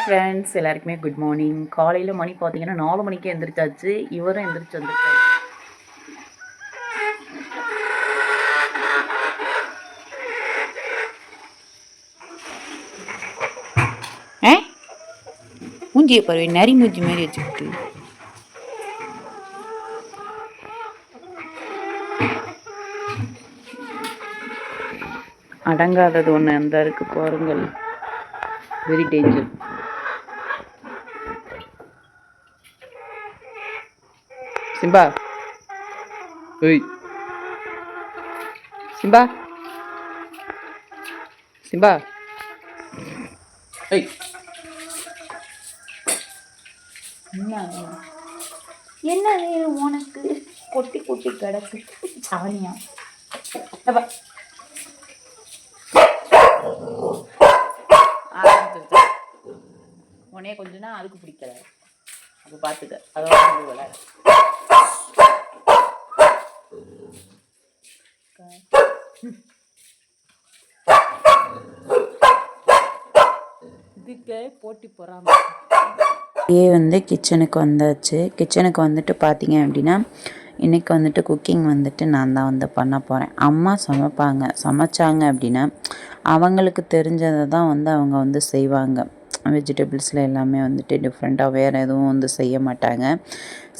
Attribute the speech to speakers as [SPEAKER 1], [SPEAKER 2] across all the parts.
[SPEAKER 1] Friends, எல்லாருக்குமே good morning. காலையில் மணி பார்த்தீங்கன்னா 4 மணிக்கே எந்திரிச்சாச்சு. இவரும் எந்திரிச்சு வந்துருக்காரு. மூஞ்சியை பாரு, நரி மூஞ்சி மாதிரி வச்சுக்கிட்டு. அடங்காதது ஒன்று அந்த இருக்கு பாருங்கள், வெரி டேஞ்சர். சிம்பா, ஏய் சிம்பா, சிம்பா, ஏய் என்ன வேணும் உனக்கு? கொட்டி கொட்டி கிடக்கு சாணியா. ஆரம்பிச்சிருச்சு. உனே கொஞ்சம்னா அதுக்கு பிடிக்கல. அப்போ பார்த்துக்க, அதோட விளையாட. இதுக்கே போட்டி போகிறாங்க. வந்து கிச்சனுக்கு வந்தாச்சு. கிச்சனுக்கு வந்துட்டு பார்த்தீங்க அப்படின்னா இன்றைக்கி வந்துட்டு குக்கிங் வந்துட்டு நான் தான் வந்து பண்ண போகிறேன். அம்மா சமைச்சாங்க அப்படின்னா அவங்களுக்கு தெரிஞ்சதை தான் வந்து அவங்க வந்து செய்வாங்க. வெஜிடபிள்ஸில் எல்லாமே வந்துட்டு டிஃப்ரெண்ட்டாக வேறு எதுவும் வந்து செய்ய மாட்டாங்க.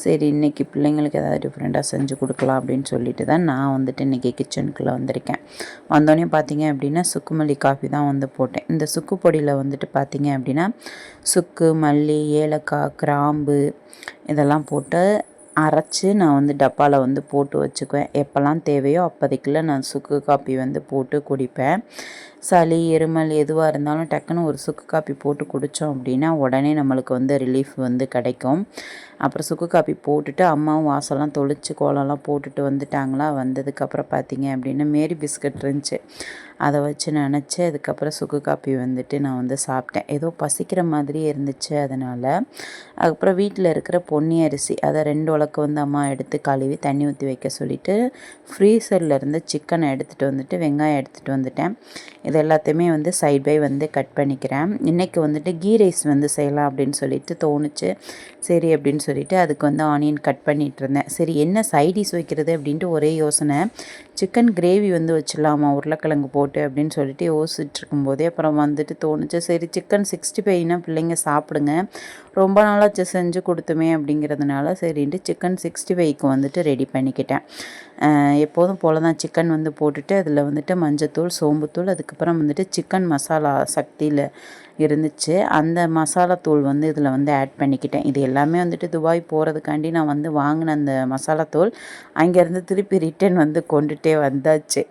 [SPEAKER 1] சரி, இன்றைக்கி பிள்ளைங்களுக்கு ஏதாவது டிஃப்ரெண்ட்டாக செஞ்சு கொடுக்கலாம் அப்படின்னு சொல்லிட்டு தான் நான் வந்துட்டு இன்றைக்கி கிச்சனுக்குள்ளே வந்திருக்கேன். வந்தோடனே பார்த்தீங்க அப்படின்னா சுக்குமல்லி காஃபி தான் வந்து போட்டேன். இந்த சுக்கு பொடியில் வந்துட்டு பார்த்தீங்க அப்படின்னா சுக்கு, மல்லி, ஏலக்காய், கிராம்பு இதெல்லாம் போட்டு அரைச்சி நான் வந்து டப்பாவில் வந்து போட்டு வச்சுக்குவேன். எப்போல்லாம் தேவையோ அப்போதைக்குள்ள நான் சுக்கு காப்பி வந்து போட்டு குடிப்பேன். சளி, இருமல் எதுவாக இருந்தாலும் டக்குன்னு ஒரு சுக்கு காப்பி போட்டு குடித்தோம் அப்படின்னா உடனே நம்மளுக்கு வந்து ரிலீஃப் வந்து கிடைக்கும். அப்புறம் சுக்கு காப்பி போட்டுட்டு அம்மாவும் வாசல்லாம் தொளிச்சு கோலம்லாம் போட்டுட்டு வந்துட்டாங்களா. வந்ததுக்கப்புறம் பார்த்தீங்க அப்படின்னா மேரி பிஸ்கட் இருந்துச்சு, அதை வச்சு நினச்சி அதுக்கப்புறம் சுக்கு காப்பி வந்துட்டு நான் வந்து சாப்பிட்டேன். ஏதோ பசிக்கிற மாதிரியே இருந்துச்சு. அதனால் அதுக்கப்புறம் வீட்டில் இருக்கிற பொன்னி அரிசி அதை 2 உலக்கு வந்து அம்மா எடுத்து கழுவி தண்ணி ஊற்றி வைக்க சொல்லிவிட்டு ஃப்ரீசரில் இருந்து சிக்கனை எடுத்துகிட்டு வந்துட்டு வெங்காயம் எடுத்துகிட்டு வந்துட்டேன். இது எல்லாத்தையுமே வந்து சைட் பை வந்து கட் பண்ணிக்கிறேன். இன்றைக்கி வந்துட்டு கீ ரைஸ் வந்து செய்யலாம் அப்படின்னு சொல்லிட்டு தோணுச்சு. சரி அப்படின்னு சொல்லிட்டு அதுக்கு வந்து ஆனியன் கட் பண்ணிகிட்டு இருந்தேன். சரி, என்ன சைடிஷ் வைக்கிறது அப்படின்ட்டு ஒரே யோசனை. சிக்கன் கிரேவி வந்து வச்சிடலாமா உருளைக்கிழங்கு போட்டு அப்படின்னு சொல்லிட்டு யோசிச்சுட்டு இருக்கும்போதே அப்புறம் வந்துட்டு தோணுச்சு, சரி சிக்கன் 65னா பிள்ளைங்க சாப்பிடுங்க, ரொம்ப நாளாச்சு செஞ்சு கொடுத்துமே அப்படிங்கிறதுனால சரின்ட்டு சிக்கன் 65க்கு வந்துட்டு ரெடி பண்ணிக்கிட்டேன். எப்போதும் போல் தான் சிக்கன் வந்து போட்டுட்டு அதில் வந்துட்டு மஞ்சத்தூள், சோம்புத்தூள், அதுக்கப்புறம் வந்துட்டு சிக்கன் மசாலா சக்தியில் இருந்துச்சு, அந்த மசாலாத்தூள் வந்து இதில் வந்து ஆட் பண்ணிக்கிட்டேன். இது எல்லாமே வந்துட்டு துபாய் போகிறதுக்காண்டி நான் வந்து வாங்கின அந்த மசாலாத்தூள் அங்கேருந்து திருப்பி ரிட்டன் வந்து கொண்டுகிட்டே வந்தாச்சு.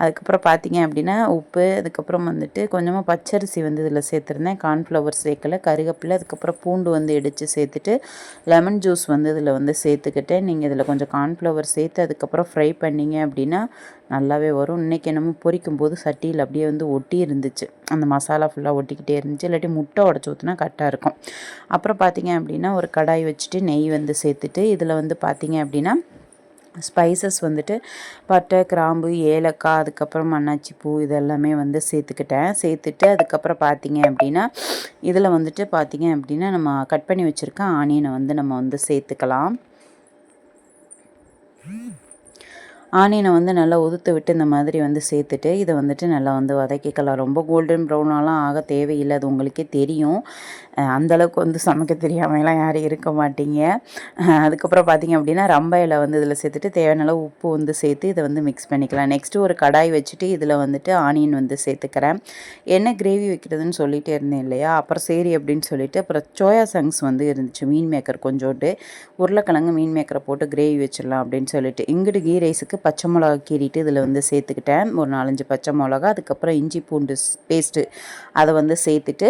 [SPEAKER 1] அதுக்கப்புறம் பார்த்தீங்க அப்படின்னா உப்பு, அதுக்கப்புறம் வந்துட்டு கொஞ்சமாக பச்சரிசி வந்து இதில் சேர்த்துருந்தேன். கார்ன்ஃப்ளவர் சேர்க்கலை, கருவேப்பிலை, அதுக்கப்புறம் பூண்டு வந்து இடித்து சேர்த்துட்டு லெமன் ஜூஸ் வந்து இதில் வந்து சேர்த்துக்கிட்டேன். நீங்கள் இதில் கொஞ்சம் கார்ன்ஃப்ளவர் சேர்த்து அதுக்கப்புறம் ஃப்ரை பண்ணிங்க அப்படின்னா நல்லாவே வரும். இன்றைக்கி என்னமோ பொரிக்கும் போது சட்டியில் அப்படியே வந்து ஒட்டி இருந்துச்சு, அந்த மசாலா ஃபுல்லாக ஒட்டிக்கிட்டே இருந்துச்சு. இல்லாட்டி முட்டை உடச்சி ஊற்றினா கரெக்டாக இருக்கும். அப்புறம் பார்த்தீங்க அப்படின்னா ஒரு கடாய் வச்சுட்டு நெய் வந்து சேர்த்துட்டு இதில் வந்து பார்த்தீங்க அப்படின்னா ஸ்பைசஸ் வந்துட்டு பட்டை, கிராம்பு, ஏலக்காய், அதுக்கப்புறம் அன்னாச்சி பூ இதெல்லாமே வந்து சேர்த்துட்டு அதுக்கப்புறம் பார்த்தீங்க அப்படின்னா இதில் வந்துட்டு பார்த்தீங்க அப்படின்னா நம்ம கட் பண்ணி வச்சுருக்க ஆனியனை வந்து நம்ம வந்து சேர்த்துக்கலாம். ஆனியனை வந்து நல்லா உதுத்து விட்டு இந்த மாதிரி வந்து சேர்த்துட்டு இதை வந்துட்டு நல்லா வந்து வதக்கிக்கலாம். ரொம்ப கோல்டன் ப்ரௌனாலாம் ஆக தேவையில்லை, அது உங்களுக்கே தெரியும். அந்தளவுக்கு வந்து சமைக்க தெரியாமலாம் யாரும் இருக்க மாட்டீங்க. அதுக்கப்புறம் பார்த்திங்க அப்படின்னா ரம்ப இலை வந்து இதில் சேர்த்துட்டு தேவையான அளவு உப்பு வந்து சேர்த்து இதை வந்து மிக்ஸ் பண்ணிக்கலாம். நெக்ஸ்ட்டு ஒரு கடாய் வச்சுட்டு இதில் வந்துட்டு ஆனியன் வந்து சேர்த்துக்கிறேன். என்ன கிரேவி வைக்கிறதுன்னு சொல்லிகிட்டே இருந்தேன் இல்லையா, அப்புறம் சரி அப்படின்னு சொல்லிட்டு அப்புறம் சோயா சங்ஸ் வந்து இருந்துச்சு, மீன் மேக்கர் கொஞ்சோண்டு, உருளைக்கிழங்கு மீன் மேக்கரை போட்டு கிரேவி வச்சிடலாம் அப்படின்னு சொல்லிட்டு இங்கிட்டு கீ ரைஸுக்கு பச்சை மிளகா கீறிட்டு இதில் வந்து சேர்த்துக்கிட்டேன். ஒரு 4-5 பச்சை மிளகா, அதுக்கப்புறம் இஞ்சி பூண்டு பேஸ்ட்டு அதை வந்து சேர்த்துட்டு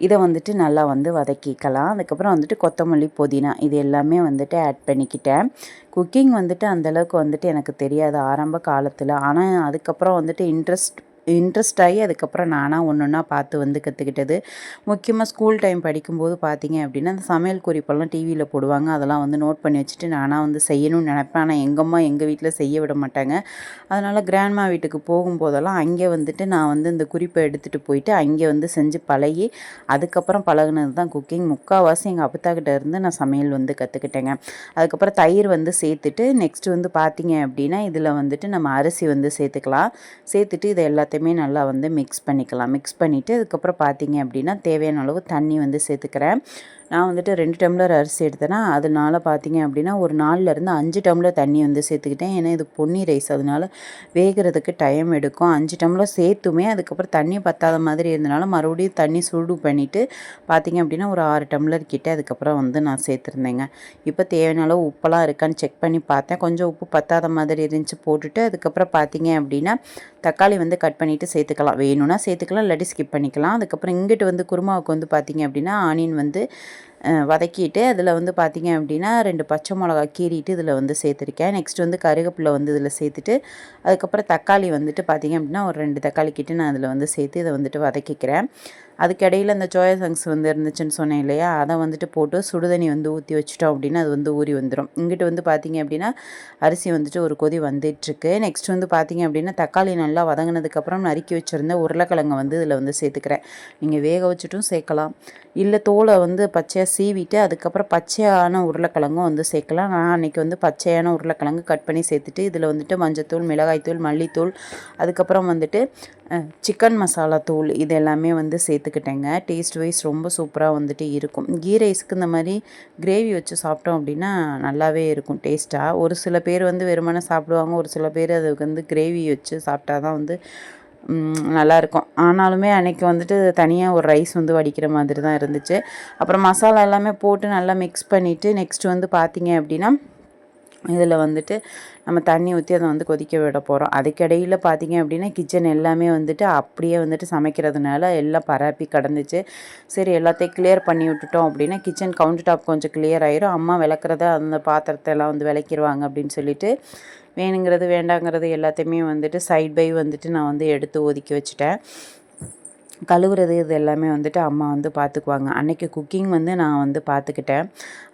[SPEAKER 1] இதை வந்துட்டு நல்லா வந்து வதக்கிக்கலாம். அதுக்கப்புறம் வந்துட்டு கொத்தமல்லி, புதினா இது எல்லாமே வந்துட்டு ஆட் பண்ணிக்கிட்டேன். குக்கிங் வந்துட்டு அந்தளவுக்கு வந்துட்டு எனக்கு தெரியாது ஆரம்ப காலத்தில். ஆனால் அதுக்கப்புறம் வந்துட்டு இன்ட்ரெஸ்ட் இன்ட்ரெஸ்ட் ஆகி அதுக்கப்புறம் நானாக ஒன்று ஒன்றா பார்த்து வந்து கற்றுக்கிட்டது. முக்கியமாக ஸ்கூல் டைம் படிக்கும்போது பார்த்தீங்க அப்படின்னா அந்த சமையல் குறிப்பெல்லாம் டிவியில் போடுவாங்க. அதெல்லாம் வந்து நோட் பண்ணி வச்சுட்டு நானாக வந்து செய்யணும்னு நினப்பேன். ஆனால் எங்கள் அம்மா எங்கள் வீட்டில் செய்ய விட மாட்டாங்க. அதனால் கிராண்ட்மா வீட்டுக்கு போகும்போதெல்லாம் அங்கே வந்துட்டு நான் வந்து இந்த குறிப்பை எடுத்துகிட்டு போயிட்டு அங்கே வந்து செஞ்சு பழகி அதுக்கப்புறம் பழகுனது தான் குக்கிங். முக்கால்வாசி எங்கள் அப்பத்தாக்கிட்ட இருந்து நான் சமையல் வந்து கற்றுக்கிட்டேங்க. அதுக்கப்புறம் தயிர் வந்து சேர்த்துட்டு நெக்ஸ்ட்டு வந்து பார்த்தீங்க அப்படின்னா இதில் வந்துட்டு நம்ம அரிசி வந்து சேர்த்துக்கலாம். சேர்த்துட்டு இதை எல்லாத்தையுமே நல்லா வந்து மிக்ஸ் பண்ணிக்கலாம். மிக்ஸ் பண்ணிவிட்டு அதுக்கப்புறம் பார்த்தீங்க அப்படின்னா தேவையான அளவு தண்ணி வந்து சேர்த்துக்கிறேன். நான் வந்துட்டு 2 டம்ளர் அரிசி எடுத்தேன்னா அதனால பார்த்தீங்க அப்படின்னா ஒரு 4லேருந்து 5 டம்ளர் தண்ணி வந்து சேர்த்துக்கிட்டேன். ஏன்னா இது பொன்னி ரைஸ் அதனால வேகிறதுக்கு டைம் எடுக்கும். 5 டம்ளர் சேர்த்துமே அதுக்கப்புறம் தண்ணி பத்தாத மாதிரி இருந்தனால மறுபடியும் தண்ணி சூடு பண்ணிவிட்டு பார்த்தீங்க அப்படின்னா ஒரு 6 டம்ளர் கிட்ட அதுக்கப்புறம் வந்து நான் சேர்த்துருந்தேங்க. இப்போ தேவையான அளவு உப்பெல்லாம் இருக்கான்னு செக் பண்ணி பார்த்தேன். கொஞ்சம் உப்பு பத்தாத மாதிரி இருந்துச்சு போட்டுட்டு அதுக்கப்புறம் பார்த்தீங்க அப்படின்னா தக்காளி வந்து கட் பண்ணிவிட்டு சேர்த்துக்கலாம். வேணும்னா சேர்த்துக்கலாம், இல்லாட்டி ஸ்கிப் பண்ணிக்கலாம். அதுக்கப்புறம் இங்கிட்டு வந்து குருமாவுக்கு வந்து பார்த்தீங்க அப்படின்னா ஆனியன் வந்து வதக்கிட்டு அதில் வந்து பார்த்திங்க அப்படின்னா 2 பச்சை மிளகா கீறிட்டு இதில் வந்து சேர்த்துருக்கேன். நெக்ஸ்ட் வந்து கருவேப்பிலை வந்து இதில் சேர்த்துட்டு அதுக்கப்புறம் தக்காளி வந்துட்டு பார்த்திங்க அப்படின்னா ஒரு 2 தக்காளி கிட்ட நான் அதில் வந்து சேர்த்து இதை வந்துட்டு வதக்கிக்கிறேன். அதுக்கிடையில் இந்த சோயா சங்க்ஸ் வந்து இருந்துச்சுன்னு சொன்னேன் இல்லையா, அதை வந்துட்டு போட்டு சுடுதண்ணி வந்து ஊற்றி வச்சிட்டோம் அப்படின்னா அது வந்து ஊறி வந்துடும். இங்கிட்டு வந்து பார்த்திங்க அப்படின்னா அரிசி வந்துட்டு ஒரு கொதி வந்துட்டுருக்கு. நெக்ஸ்ட் வந்து பார்த்திங்க அப்படின்னா தக்காளி நல்லா வதங்கினதுக்கப்புறம் நறுக்கி வச்சுருந்த உருளைக்கிழங்கை வந்து இதில் வந்து சேர்த்துக்கிறேன். நீங்கள் வேக வச்சுட்டும் சேர்க்கலாம், இல்லை தோலை வந்து பச்சையாக சீவிட்டு அதுக்கப்புறம் பச்சையான உருளைக்கிழங்கும் வந்து சேர்க்கலாம். நான் அன்றைக்கி வந்து பச்சையான உருளைக்கிழங்கு கட் பண்ணி சேர்த்துட்டு இதில் வந்துட்டு மஞ்சத்தூள், மிளகாய்த்தூள், மல்லித்தூள், அதுக்கப்புறம் வந்துட்டு சிக்கன் மசாலா தூள் இது எல்லாமே வந்து சேர்த்துக்கிட்டேங்க. டேஸ்ட் வைஸ் ரொம்ப சூப்பராக வந்துட்டு இருக்கும். கீ ரைஸ்க்கு இந்த மாதிரி கிரேவி வச்சு சாப்பிட்டோம் அப்படின்னா நல்லாவே இருக்கும் டேஸ்ட்டாக. ஒரு சில பேர் வந்து வெறுமனே சாப்பிடுவாங்க, ஒரு சில பேர் அதுக்கு வந்து கிரேவி வச்சு சாப்பிட்டா தான் வந்து நல்லாயிருக்கும். ஆனாலுமே அன்றைக்கி வந்துட்டு தனியாக ஒரு ரைஸ் வந்து வடிக்கிற மாதிரி தான் இருந்துச்சு. அப்புறம் மசாலா எல்லாமே போட்டு நல்லா மிக்ஸ் பண்ணிவிட்டு நெக்ஸ்ட் வந்து பார்த்திங்க அப்படின்னா இதில் வந்துட்டு நம்ம தண்ணி ஊற்றி அதை வந்து கொதிக்க விட போகிறோம். அதுக்கிடையில் பார்த்திங்க அப்படின்னா கிச்சன் எல்லாமே வந்துட்டு அப்படியே வந்துட்டு சமைக்கிறதுனால எல்லாம் பரப்பி கிடந்துச்சு. சரி எல்லாத்தையும் கிளியர் பண்ணி விட்டுட்டோம் அப்படின்னா கிச்சன் கவுண்டர் டாப் கொஞ்சம் கிளியர் ஆயிரும். அம்மா விளக்குறத அந்த பாத்திரத்தை எல்லாம் வந்து விளக்கிடுவாங்க அப்படின்னு சொல்லிட்டு வேணுங்கிறது வேண்டாங்கிறது எல்லாத்தையுமே வந்துட்டு சைட் பை வந்துட்டு நான் வந்து எடுத்து ஒதுக்கி வச்சுட்டேன். கழுவுறது இது எல்லாமே வந்துட்டு அம்மா வந்து பார்த்துக்குவாங்க. அன்றைக்கி குக்கிங் வந்து நான் வந்து பார்த்துக்கிட்டேன்.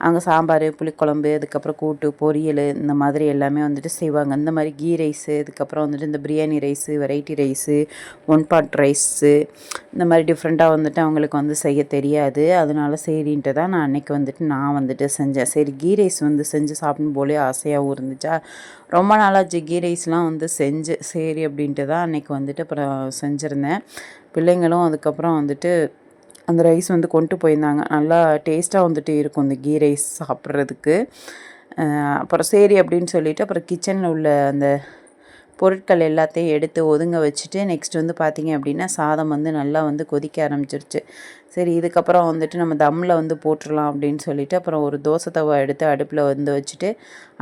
[SPEAKER 1] அங்கே சாம்பார், புளிக்குழம்பு, அதுக்கப்புறம் கூட்டு, பொரியல் இந்த மாதிரி எல்லாமே வந்துட்டு செய்வாங்க. இந்த மாதிரி கீ ரைஸு, அதுக்கப்புறம் வந்துட்டு இந்த பிரியாணி ரைஸு, வெரைட்டி ரைஸு, 1 பாட் ரைஸு இந்த மாதிரி டிஃப்ரெண்ட்டாக வந்துட்டு அவங்களுக்கு வந்து செய்ய தெரியாது. அதனால சரின்ட்டு தான் நான் அன்றைக்கி வந்துட்டு நான் வந்துட்டு செஞ்சேன். சரி கீ ரைஸ் வந்து செஞ்சு சாப்பிடணும் போலே ஆசையாகவும் இருந்துச்சா, ரொம்ப நாளாச்சு கீ ரைஸ்லாம் வந்து செஞ்சு. சரி அப்படின்ட்டு தான் அன்றைக்கி வந்துட்டு அப்புறம் செஞ்சுருந்தேன். பிள்ளைங்களும் அதுக்கப்புறம் வந்துட்டு அந்த ரைஸ் வந்து கொண்டு போயிருந்தாங்க. நல்லா டேஸ்ட்டாக வந்துட்டு இருக்கும் இந்த கீ ரைஸ் சாப்பிட்றதுக்கு. அப்புறம் சரி அப்படின்னு சொல்லிவிட்டு அப்புறம் கிச்சனில் உள்ள அந்த பொருட்கள் எல்லாத்தையும் எடுத்து ஒதுங்க வச்சுட்டு நெக்ஸ்ட் வந்து பார்த்திங்க அப்படின்னா சாதம் வந்து நல்லா வந்து கொதிக்க ஆரம்பிச்சிருச்சு. சரி இதுக்கப்புறம் வந்துட்டு நம்ம தம்மில் வந்து போட்டுடலாம் அப்படின்னு சொல்லிவிட்டு அப்புறம் ஒரு தோசை தவா எடுத்து அடுப்பில் வந்து வச்சுட்டு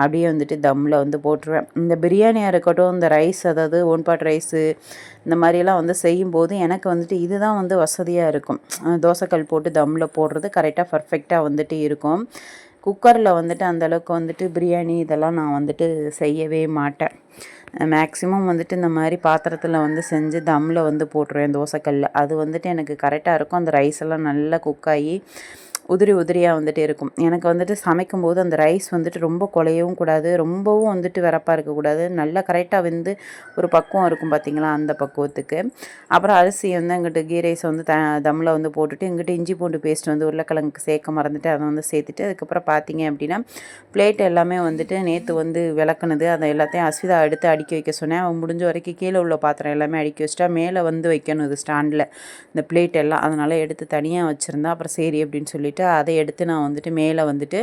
[SPEAKER 1] அப்படியே வந்துட்டு தம்மில் வந்து போட்டுருவேன். இந்த பிரியாணியாக இருக்கட்டும், இந்த ரைஸ் அதாவது 1 பாட் ரைஸு இந்த மாதிரியெல்லாம் வந்து செய்யும்போது எனக்கு வந்துட்டு இதுதான் வந்து வசதியாக இருக்கும். தோசைக்கல் போட்டு தம்மில் போடுறது கரெக்டாக பர்ஃபெக்டாக வந்துட்டு இருக்கும். குக்கரில் வந்துட்டு அந்தளவுக்கு வந்துட்டு பிரியாணி இதெல்லாம் நான் வந்துட்டு செய்யவே மாட்டேன். மேக்ஸிமம் வந்துட்டு இந்த மாதிரி பாத்திரத்தில் வந்து செஞ்சு தம்மில் வந்து போட்டுருவேன் தோசைக்கல்லில். அது வந்துட்டு எனக்கு கரெக்டாக இருக்கும். அந்த ரைஸ் எல்லாம் நல்லா குக்காகி உதிரி உதிரியாக வந்துட்டு இருக்கும். எனக்கு வந்துட்டு சமைக்கும்போது அந்த ரைஸ் வந்துட்டு ரொம்ப குழையவும் கூடாது, ரொம்பவும் வந்துட்டு வெறப்பாக இருக்கக்கூடாது. நல்லா கரெக்டாக வந்து ஒரு பக்குவம் இருக்கும் பார்த்திங்களா, அந்த பக்குவத்துக்கு. அப்புறம் அரிசி வந்து இங்கிட்டு கீ ரைஸ் வந்து தம்மில் வந்து போட்டுட்டு இங்கிட்டு இஞ்சி பூண்டு பேஸ்ட் வந்து உருளைக்கிழங்குக்கு சேர்க்க மறந்துட்டு அதை வந்து சேர்த்துட்டு அதுக்கப்புறம் பார்த்திங்க அப்படின்னா பிளேட் எல்லாமே வந்துட்டு நேற்று வந்து விளக்குனது அதை எல்லாத்தையும் அஸ்விதா எடுத்து அடுக்கி வைக்க சொன்னேன். அவன் முடிஞ்ச வரைக்கும் கீழே உள்ள பாத்திரம் எல்லாமே அடுக்கி வச்சுட்டா, மேலே வந்து வைக்கணும் இது ஸ்டாண்டில் இந்த பிளேட் எல்லாம். அதனால் எடுத்து தனியாக வச்சுருந்தா அப்புறம் சரி அப்படின்னு சொல்லிட்டு அதை எடுத்து நான் வந்துட்டு மேலே வந்துட்டு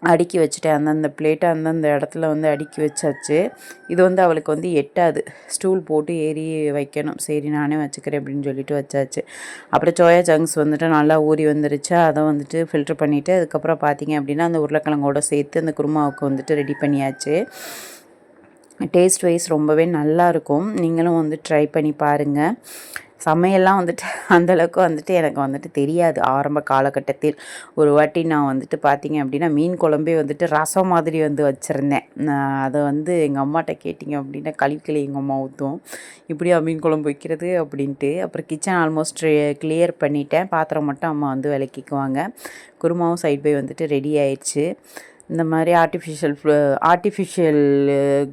[SPEAKER 1] அடுக்கி வச்சுட்டேன். அந்தந்த பிளேட்டை அந்தந்த இடத்துல வந்து அடுக்கி வச்சாச்சு. இது வந்து அவளுக்கு வந்து எட்டாது, ஸ்டூல் போட்டு ஏறி வைக்கணும். சரி நானே வச்சுக்கிறேன் அப்படின்னு சொல்லிட்டு வச்சாச்சு. அப்புறம் சோயா சங்க்ஸ் வந்துட்டு நல்லா ஊறி வந்துருச்சு. அதை வந்துட்டு ஃபில்ட்ரு பண்ணிவிட்டு அதுக்கப்புறம் பார்த்திங்க அப்படின்னா அந்த உருளைக்கிழங்கோடு சேர்த்து அந்த குருமாவுக்கு வந்துட்டு ரெடி பண்ணியாச்சு. டேஸ்ட் வைஸ் ரொம்பவே நல்லாயிருக்கும். நீங்களும் வந்து ட்ரை பண்ணி பாருங்கள். சமையல்லாம் வந்துட்டு அந்தளவுக்கு வந்துட்டு எனக்கு வந்துட்டு தெரியாது ஆரம்ப காலகட்டத்தில். ஒரு வாட்டி நான் வந்துட்டு பார்த்திங்க அப்படின்னா மீன் குழம்பே வந்துட்டு ரசம் மாதிரி வந்து வச்சுருந்தேன். அதை வந்து எங்கள் அம்மாட்ட கேட்டிங்க அப்படின்னா கழுவிக்கலை எங்கள் அம்மா ஊற்றும், இப்படியா மீன் குழம்பு வைக்கிறது அப்படின்ட்டு. அப்புறம் கிச்சன் ஆல்மோஸ்ட் கிளியர் பண்ணிட்டேன். பாத்திரம் மட்டும் அம்மா வந்து விளக்கிக்குவாங்க. குருமாவும் சைட் பை வந்துட்டு ரெடி ஆயிடுச்சு. இந்த மாதிரி ஆர்டிஃபிஷியல்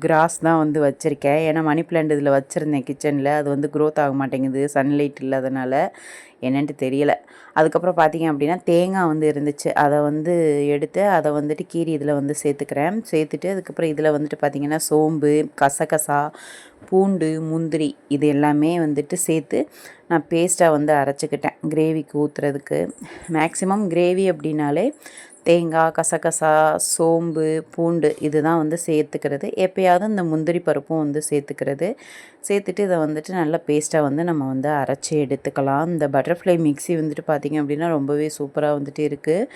[SPEAKER 1] கிராஸ் தான் வந்து வச்சுருக்கேன். ஏன்னா மணி பிளான்ட் இதில் வச்சுருந்தேன் கிச்சனில். அது வந்து க்ரோத் ஆக மாட்டேங்குது சன்லைட் இல்லாதனால, என்னென்ட்டு தெரியலை. அதுக்கப்புறம் பார்த்திங்க அப்படின்னா தேங்காய் வந்து இருந்துச்சு. அதை வந்து எடுத்து அதை வந்துட்டு கீரி இதில் வந்து சேர்த்துட்டு அதுக்கப்புறம் இதில் வந்துட்டு பார்த்திங்கன்னா சோம்பு, கசகசா, பூண்டு, முந்திரி இது எல்லாமே வந்துட்டு சேர்த்து நான் பேஸ்ட்டாக வந்து அரைச்சிக்கிட்டேன் கிரேவிக்கு ஊற்றுறதுக்கு. மேக்ஸிமம் கிரேவி அப்படின்னாலே தேங்காய், கசகசா, சோம்பு, பூண்டு இது தான் வந்து சேர்த்துக்கிறது. எப்போயாவது இந்த முந்திரி பருப்பும் வந்து சேர்த்துட்டு இதை வந்துட்டு நல்லா பேஸ்ட்டாக வந்து நம்ம வந்து அரைச்சி எடுத்துக்கலாம். இந்த பட்டர்ஃப்ளை மிக்ஸி வந்துட்டு பார்த்திங்க அப்படின்னா ரொம்பவே சூப்பராக வந்துட்டு இருக்குது.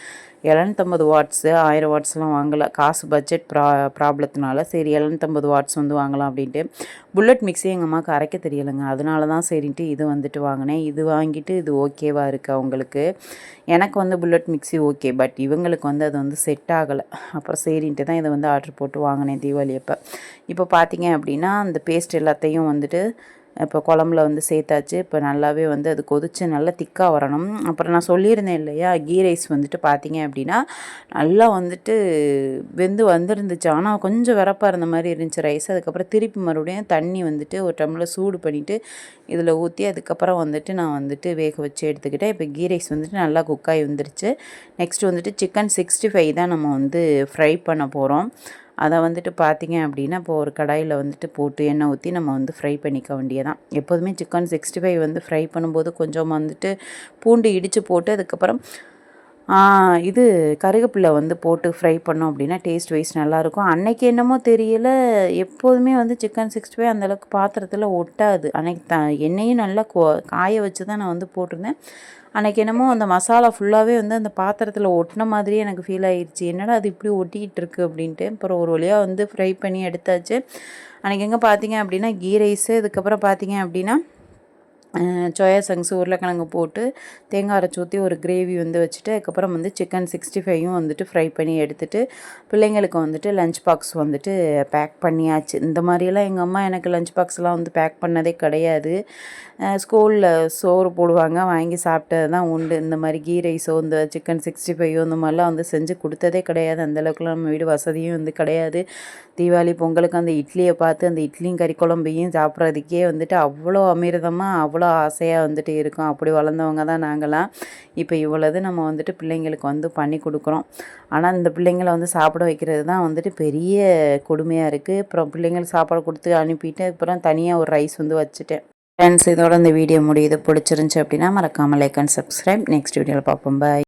[SPEAKER 1] 750 வாட்ஸு 1000 வாட்ஸ்லாம் வாங்கலை. காசு பட்ஜெட் ப்ராப்ளத்தினால சரி 750 வாட்ஸ் வந்து வாங்கலாம் அப்படின்ட்டு. புல்லட் மிக்ஸி எங்கள் அம்மாவுக்கு அரைக்க தெரியலைங்க. அதனால தான் சரின்ட்டு இது வந்துட்டு வாங்கினேன். இது வாங்கிட்டு இது ஓகேவாக இருக்குது அவங்களுக்கு. எனக்கு வந்து புல்லட் மிக்ஸி ஓகே, பட் இவங்களுக்கு வந்து அது வந்து செட் ஆகலை. அப்புறம் சரின்ட்டு தான் இதை வந்து ஆர்டர் போட்டு வாங்கினேன் தீபாவளி அப்போ. இப்போ பார்த்திங்க அப்படின்னா அந்த பேஸ்ட் எல்லாத்தையும் வந்துட்டு இப்போ குழம்புல வந்து சேர்த்தாச்சு. இப்போ நல்லாவே வந்து அது கொதித்து நல்லா திக்காக வரணும். அப்புறம் நான் சொல்லியிருந்தேன் இல்லையா, கீ ரைஸ் வந்துட்டு பார்த்திங்க அப்படின்னா நல்லா வந்துட்டு வெந்து வந்துருந்துச்சு. ஆனால் கொஞ்சம் விறப்பாக இருந்த மாதிரி இருந்துச்சு ரைஸ். அதுக்கப்புறம் திருப்பி மறுபடியும் தண்ணி வந்துட்டு ஒரு டம்ளர் சூடு பண்ணிவிட்டு இதில் ஊற்றி அதுக்கப்புறம் வந்துட்டு நான் வந்துட்டு வேக வச்சு எடுத்துக்கிட்டேன். இப்போ கீ ரைஸ் வந்துட்டு நல்லா குக்காகி வந்துருச்சு. நெக்ஸ்ட் வந்துட்டு சிக்கன் 65 தான் நம்ம வந்து ஃப்ரை பண்ண போகிறோம். அதை வந்துட்டு பார்த்திங்க அப்படின்னா இப்போ ஒரு கடாயில் வந்துட்டு போட்டு எண்ணெய் ஊற்றி நம்ம வந்து ஃப்ரை பண்ணிக்க வேண்டியதான். எப்போதுமே சிக்கன் 65 வந்து ஃப்ரை பண்ணும்போது கொஞ்சம் வந்துட்டு பூண்டு இடித்து போட்டு அதுக்கப்புறம் இது கருவேப்பிலை வந்து போட்டு ஃப்ரை பண்ணோம் அப்படின்னா டேஸ்ட் வைஸ் நல்லாயிருக்கும். அன்னைக்கு என்னமோ தெரியல, எப்போதுமே வந்து சிக்கன் 65 அந்தளவுக்கு பாத்திரத்தில் ஒட்டாது. அன்னைக்கு எண்ணெயும் நல்லா காய வச்சு தான் நான் வந்து போட்டிருந்தேன். அன்றைக்கி என்னமோ அந்த மசாலா ஃபுல்லாகவே வந்து அந்த பாத்திரத்தில் ஒட்டின மாதிரியே எனக்கு ஃபீல் ஆகிடுச்சு. என்னடா அது இப்படி ஒட்டிக்கிட்டு இருக்குது அப்படின்ட்டு. அப்புறம் ஒரு வழியாக வந்து ஃப்ரை பண்ணி எடுத்தாச்சு. அன்றைக்கி எங்கே பார்த்தீங்க அப்படின்னா கீ ரைஸு, அதுக்கப்புறம் பார்த்தீங்க அப்படின்னா சோயா சங்க்ஸு, உருளைக்கிழங்கு போட்டு தேங்காய் அரைச்சி ஊற்றி ஒரு கிரேவி வந்து வச்சுட்டு அதுக்கப்புறம் வந்து சிக்கன் 65யும் வந்துட்டு ஃப்ரை பண்ணி எடுத்துகிட்டு பிள்ளைங்களுக்கு வந்துட்டு லஞ்ச் பாக்ஸ் வந்துட்டு பேக் பண்ணியாச்சு. இந்த மாதிரியெல்லாம் எங்கள் அம்மா எனக்கு லஞ்ச் பாக்ஸ்லாம் வந்து பேக் பண்ணதே கிடையாது. ஸ்கூலில் சோறு போடுவாங்க, வாங்கி சாப்பிட்டது தான் உண்டு. இந்த மாதிரி கீ ரைஸோ இந்த சிக்கன் 65யோ இந்த மாதிரிலாம் வந்து செஞ்சு கொடுத்ததே கிடையாது. அந்தளவுக்குலாம் நம்ம வீடு வசதியும் வந்து கிடையாது. தீபாவளி பொங்கலுக்கு அந்த இட்லியை பார்த்து அந்த இட்லியும் கறி குழம்பையும் சாப்பிட்றதுக்கே வந்துட்டு அவ்வளோ அமிர்தமாக அவ்வளோ ஆசையாக வந்துட்டு இருக்கும். அப்படி வளர்ந்தவங்க தான் நாங்களாம். இப்போ இவ்வளவு நம்ம வந்துட்டு பிள்ளைங்களுக்கு வந்து பண்ணி கொடுக்குறோம். ஆனால் இந்த பிள்ளைங்களை வந்து சாப்பிட வைக்கிறது தான் வந்துட்டு பெரிய கொடுமையாக இருக்குது. அப்புறம் பிள்ளைங்களுக்கு சாப்பாடு கொடுத்து அனுப்பிட்டு அப்புறம் தனியாக ஒரு ரைஸ் வந்து வச்சுட்டேன். ஃப்ரெண்ட்ஸ், இதோட இந்த வீடியோ முடியுது. பிடிச்சிருந்துச்சி அப்படின்னா மறக்காமல் லைக் அண்ட் சப்ஸ்கிரைப். நெக்ஸ்ட் வீடியோவில் பார்ப்போம். பாய்.